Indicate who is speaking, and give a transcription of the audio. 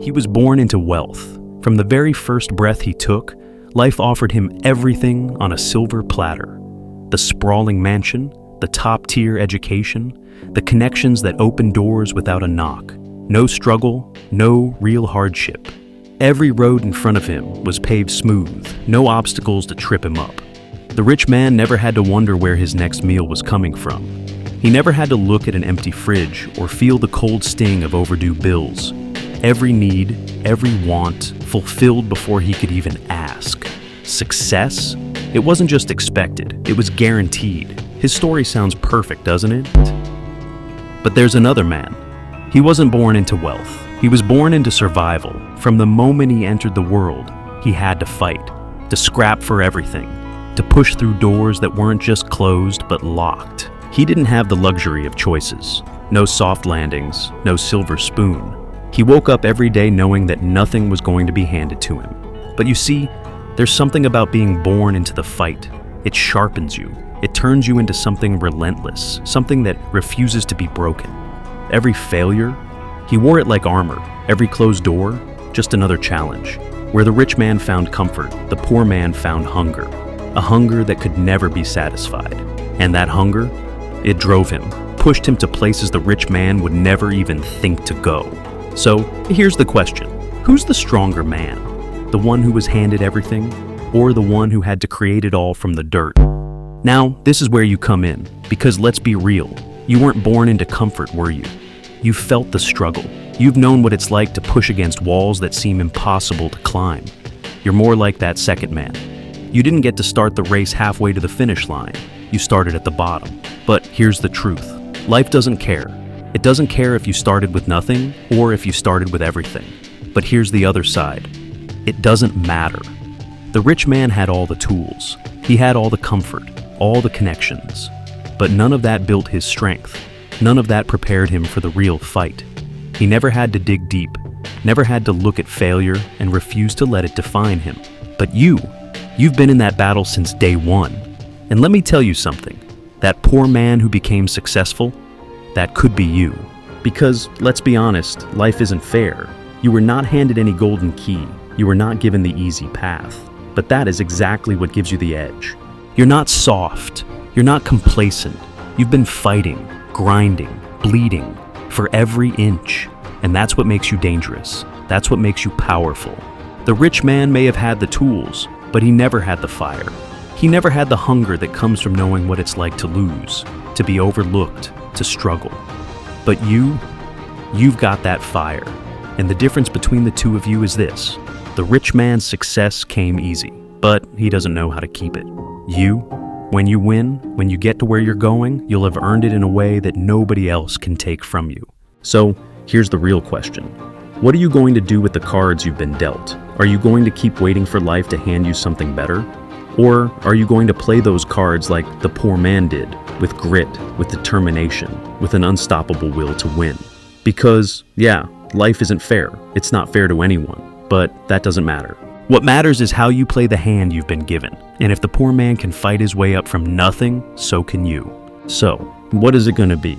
Speaker 1: He was born into wealth. From the very first breath he took, life offered him everything on a silver platter. The sprawling mansion, the top-tier education, the connections that open doors without a knock. No struggle, no real hardship. Every road in front of him was paved smooth, no obstacles to trip him up. The rich man never had to wonder where his next meal was coming from. He never had to look at an empty fridge or feel the cold sting of overdue bills. Every need, every want, fulfilled before he could even ask. Success? It wasn't just expected, it was guaranteed. His story sounds perfect, doesn't it? But there's another man. He wasn't born into wealth. He was born into survival. From the moment he entered the world, he had to fight, to scrap for everything, to push through doors that weren't just closed but locked. He didn't have the luxury of choices. No soft landings, no silver spoon. He woke up every day knowing that nothing was going to be handed to him. But you see, there's something about being born into the fight. It sharpens you. It turns you into something relentless, something that refuses to be broken. Every failure, he wore it like armor. Every closed door, just another challenge. Where the rich man found comfort, the poor man found hunger. A hunger that could never be satisfied. And that hunger, it drove him, pushed him to places the rich man would never even think to go. So, here's the question. Who's the stronger man? The one who was handed everything, or the one who had to create it all from the dirt? Now, this is where you come in, because let's be real. You weren't born into comfort, were you? You've felt the struggle. You've known what it's like to push against walls that seem impossible to climb. You're more like that second man. You didn't get to start the race halfway to the finish line. You started at the bottom. But here's the truth. Life doesn't care. It doesn't care if you started with nothing or if you started with everything. But here's the other side. It doesn't matter. The rich man had all the tools. He had all the comfort, all the connections. But none of that built his strength. None of that prepared him for the real fight. He never had to dig deep, never had to look at failure and refuse to let it define him. But you've been in that battle since day one. And let me tell you something. That poor man who became successful, that could be you. Because, let's be honest, life isn't fair. You were not handed any golden key. You were not given the easy path. But that is exactly what gives you the edge. You're not soft. You're not complacent. You've been fighting, grinding, bleeding for every inch. And that's what makes you dangerous. That's what makes you powerful. The rich man may have had the tools, but he never had the fire. He never had the hunger that comes from knowing what it's like to lose, to be overlooked, to struggle. But you've got that fire. And the difference between the two of you is this. The rich man's success came easy, but he doesn't know how to keep it. You, when you win, when you get to where you're going, you'll have earned it in a way that nobody else can take from you. So, here's the real question. What are you going to do with the cards you've been dealt? Are you going to keep waiting for life to hand you something better? Or are you going to play those cards like the poor man did, with grit, with determination, with an unstoppable will to win? Because, yeah, life isn't fair. It's not fair to anyone, but that doesn't matter. What matters is how you play the hand you've been given. And if the poor man can fight his way up from nothing, so can you. So, what is it going to be?